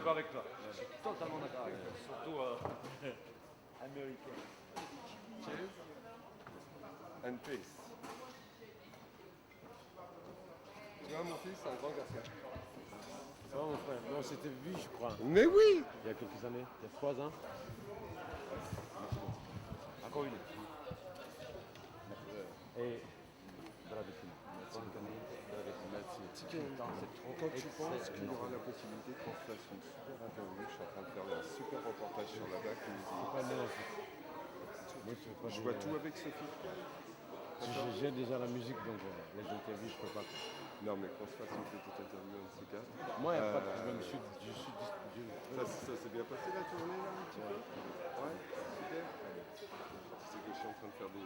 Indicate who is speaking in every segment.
Speaker 1: d'accord avec toi. Je suis totalement d'accord avec toi. Surtout américain.
Speaker 2: Cheers and peace. Tu vois, mon fils, c'est un grand garçon.
Speaker 3: Ça va mon frère? Mais on s'était vu je crois,
Speaker 2: Mais oui!
Speaker 3: il y a quelques années, il y a 3 ans.
Speaker 1: Encore une.
Speaker 3: Et bravissimo.
Speaker 2: Quand tu penses qu'il y aura la possibilité qu'on fasse une super interview, je suis en train de faire un super reportage sur la BAC.
Speaker 3: Pas le en fait. Moi,
Speaker 2: Je vois tout avec Sophie.
Speaker 3: J'ai déjà la musique donc les interviews je peux pas.
Speaker 2: Non, mais qu'on se fasse une petite interview en ces cas.
Speaker 3: Moi il n'y a pas de problème,
Speaker 2: Ça s'est bien passé la tournée là un petit peu? Ouais, super. Tu sais que je suis en train de faire des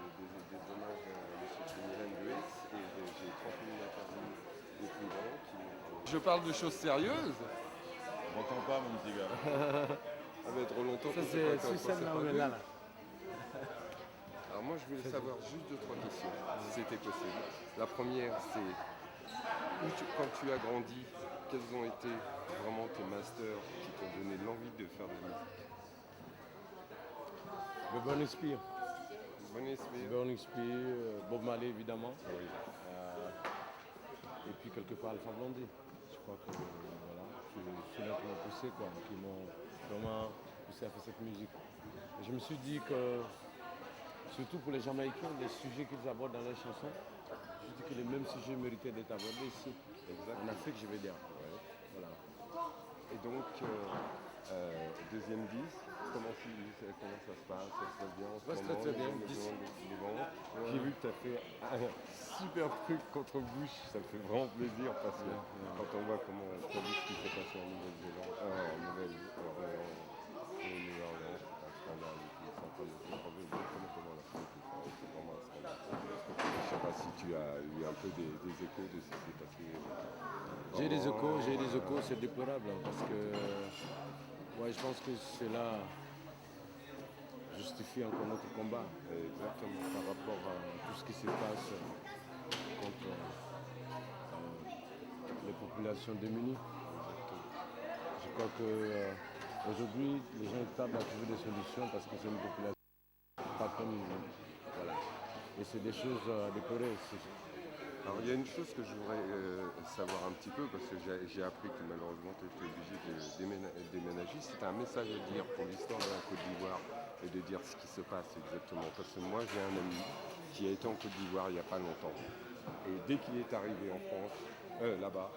Speaker 2: hommages à M. Milan Grace et j'ai 30 000 interviews des plus grands qui... Je parle de choses sérieuses.
Speaker 4: On m'entend pas, mon petit gars.
Speaker 2: Ça va être longtemps.
Speaker 3: Ça c'est celle là où on est là.
Speaker 2: Alors moi je voulais savoir juste 2-3 questions, si c'était possible. La première c'est, quand tu as grandi, quels ont été vraiment tes masters qui t'ont donné l'envie de faire de la musique?
Speaker 3: Le Burning Spear.
Speaker 2: Bonne Spear.
Speaker 3: Burning Spear, Bob Marley évidemment. Et puis quelque part Alpha Blondy. Je crois que voilà, c'est là qui m'ont poussé quoi, qui m'ont vraiment poussé à faire cette musique. Et je me suis dit que surtout pour les Jamaïcains, les sujets qu'ils abordent dans leurs chansons, je dis que les mêmes sujets méritaient d'être abordés ici. En Afrique, je vais dire. Ouais. Voilà.
Speaker 2: Et donc, deuxième disque, comment ça se passe? Ça se passe bien en ce moment?
Speaker 3: Très bien.
Speaker 2: J'ai vu que tu as fait un super truc contre Bush, ça me fait vraiment plaisir parce que quand on voit comment tu as vu ce qui s'est passé en Nouvelle-Zélande, en Nouvelle-Orléans, scandale qui est en train de se trouver comment la France c'est vraiment un scandale. Je ne sais pas si tu as eu un peu des échos de ce qui s'est passé.
Speaker 3: J'ai des échos, c'est déplorable hein, parce que ouais, je pense que cela justifie encore notre combat.
Speaker 2: Exactement.
Speaker 3: Par rapport à tout ce qui se passe contre les populations démunies. Je crois que aujourd'hui, les gens tardent à trouver des solutions parce que c'est une population pas comme voilà. Et c'est des choses à déplorer.
Speaker 2: Alors il y a une chose que je voudrais savoir un petit peu, parce que j'ai appris que malheureusement tu étais obligé de déménager. C'était un message à dire pour l'histoire de la Côte d'Ivoire et de dire ce qui se passe exactement. Parce que moi j'ai un ami qui a été en Côte d'Ivoire il n'y a pas longtemps. Et dès qu'il est arrivé en France, là-bas,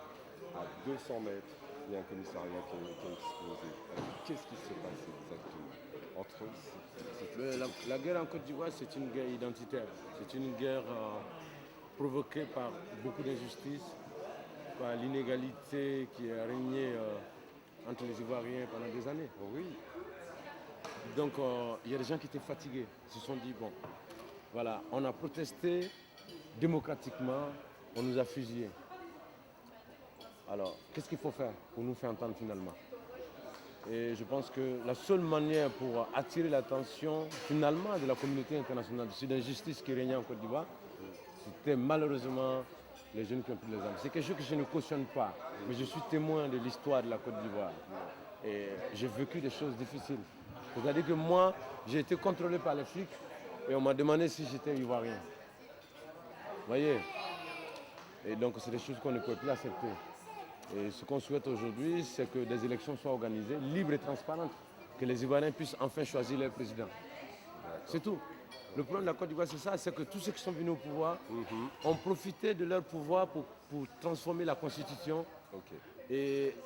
Speaker 2: à 200 mètres, il y a un commissariat qui a explosé. Qu'est-ce qui se passe exactement entre
Speaker 3: la guerre en Côte d'Ivoire, c'est une guerre identitaire. C'est une guerre provoquée par beaucoup d'injustices, par l'inégalité qui a régné entre les Ivoiriens pendant des années.
Speaker 2: Oh oui.
Speaker 3: Donc il y a des gens qui étaient fatigués. Ils se sont dit, bon, voilà, on a protesté démocratiquement, on nous a fusillés. Alors, qu'est-ce qu'il faut faire pour nous faire entendre finalement? Et je pense que la seule manière pour attirer l'attention finalement de la communauté internationale sur l'injustice qui régnait en Côte d'Ivoire, c'était malheureusement les jeunes qui ont pris les armes. C'est quelque chose que je ne cautionne pas, mais je suis témoin de l'histoire de la Côte d'Ivoire. Et j'ai vécu des choses difficiles. C'est-à-dire que moi, j'ai été contrôlé par les flics et on m'a demandé si j'étais ivoirien. Vous voyez? Et donc c'est des choses qu'on ne peut plus accepter. Et ce qu'on souhaite aujourd'hui, c'est que des élections soient organisées, libres et transparentes, que les Ivoiriens puissent enfin choisir leur président. C'est tout. Le problème de la Côte d'Ivoire, c'est ça, c'est que tous ceux qui sont venus au pouvoir ont profité de leur pouvoir pour transformer la Constitution. Et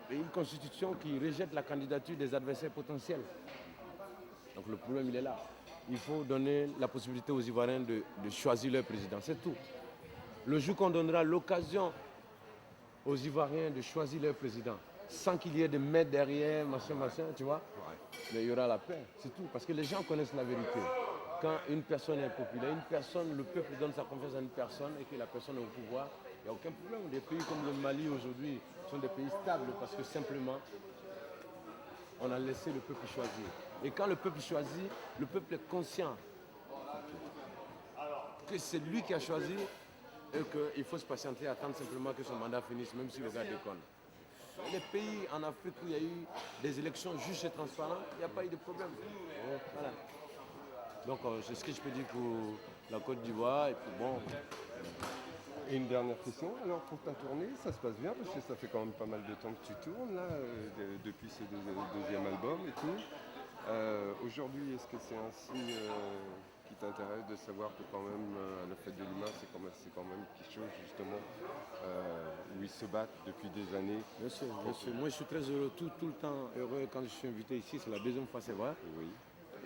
Speaker 3: une Constitution qui rejette la candidature des adversaires potentiels. Donc le problème, il est là. Il faut donner la possibilité aux Ivoiriens de choisir leur président, c'est tout. Le jour qu'on donnera l'occasion aux Ivoiriens de choisir leur président, sans qu'il y ait de maître derrière, machin, tu vois, mais il y aura la paix, c'est tout. Parce que les gens connaissent la vérité. Quand une personne est populaire, le peuple donne sa confiance à une personne et que la personne est au pouvoir, il n'y a aucun problème. Des pays comme le Mali aujourd'hui sont des pays stables parce que simplement, on a laissé le peuple choisir. Et quand le peuple choisit, le peuple est conscient que c'est lui qui a choisi et qu'il faut se patienter, attendre simplement que son mandat finisse, même si le gars déconne. Les pays en Afrique où il y a eu des élections justes et transparentes, il n'y a pas eu de problème. Voilà. Donc c'est ce que je peux dire pour la Côte d'Ivoire. Et puis bon.
Speaker 2: Et une dernière question, alors pour ta tournée, ça se passe bien parce que ça fait quand même pas mal de temps que tu tournes là, depuis ce deuxième album et tout. Aujourd'hui, est-ce que c'est un signe qui t'intéresse de savoir que quand même la fête de l'humain, c'est quand même quelque chose justement où ils se battent depuis des années?
Speaker 3: Bien sûr, bien sûr. Moi je suis très heureux, tout le temps heureux quand je suis invité ici, c'est la deuxième fois, c'est vrai.
Speaker 2: Oui.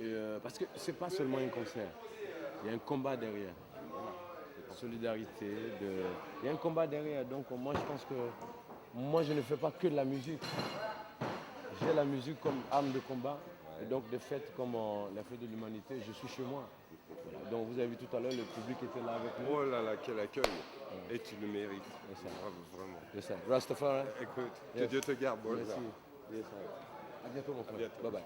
Speaker 3: Et, parce que c'est pas seulement un concert, il y a un combat derrière. Solidarité, il y a un combat derrière. Donc moi je pense que moi je ne fais pas que de la musique. J'ai la musique comme arme de combat. Et donc des fêtes comme la fête de l'humanité, je suis chez moi. Voilà. Donc vous avez vu tout à l'heure, le public était là avec nous.
Speaker 2: Oh là là, quel accueil! Et tu le mérites. Bravo, vraiment.
Speaker 3: C'est ça. Rastafari.
Speaker 2: Écoute, que
Speaker 3: Yes.
Speaker 2: Dieu te garde. Bon,
Speaker 3: Merci. Yes, à bientôt mon frère.
Speaker 2: bientôt.
Speaker 3: Bye bye.